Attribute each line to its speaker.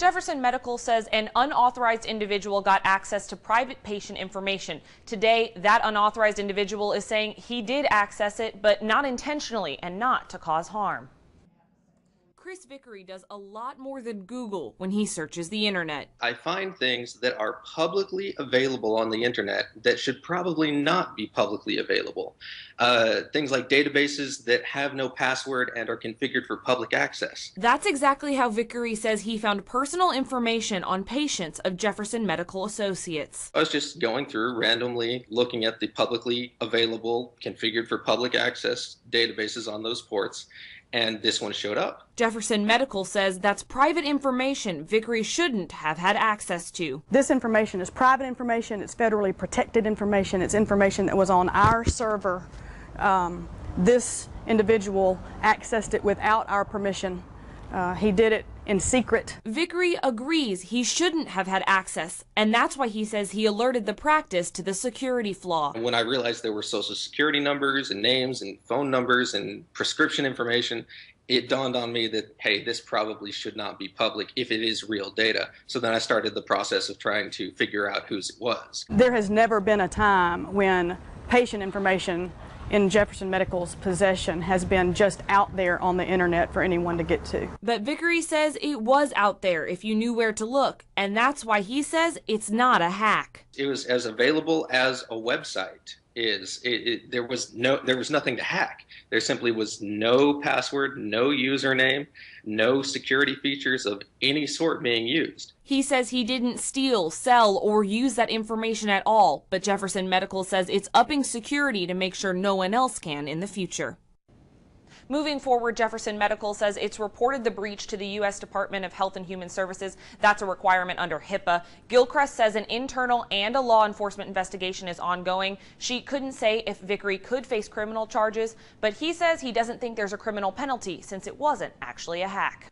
Speaker 1: Jefferson Medical says an unauthorized individual got access to private patient information. Today, that unauthorized individual is saying he did access it, but not intentionally and not to cause harm. Chris Vickery does a lot more than Google when he searches the internet.
Speaker 2: I find things that are publicly available on the internet that should probably not be publicly available. Things like databases that have no password and are configured for public access.
Speaker 1: That's exactly how Vickery says he found personal information on patients of Jefferson Medical Associates.
Speaker 2: I was just going through randomly looking at the publicly available, configured for public access databases on those ports, and this one showed up.
Speaker 1: Jefferson Medical says that's private information Vickery shouldn't have had access to.
Speaker 3: This information is private information, it's federally protected information, it's information that was on our server. This individual accessed it without our permission. He did it in secret.
Speaker 1: Vickery agrees he shouldn't have had access, and that's why he says he alerted the practice to the security flaw.
Speaker 2: When I realized there were social security numbers and names and phone numbers and prescription information, it dawned on me that, hey, this probably should not be public if it is real data. So then I started the process of trying to figure out whose it was.
Speaker 3: There has never been a time when patient information in Jefferson Medical's possession has been just out there on the internet for anyone to get to.
Speaker 1: But Vickery says it was out there if you knew where to look, and that's why he says it's not a hack.
Speaker 2: It was as available as a website is. There was nothing to hack. There simply was no password, no username, no security features of any sort being used.
Speaker 1: He says he didn't steal, sell, or use that information at all, but Jefferson Medical says it's upping security to make sure no one else can in the future. Moving forward, Jefferson Medical says it's reported the breach to the U.S. Department of Health and Human Services. That's a requirement under HIPAA. Gilchrist says an internal and a law enforcement investigation is ongoing. She couldn't say if Vickery could face criminal charges, but he says he doesn't think there's a criminal penalty since it wasn't actually a hack.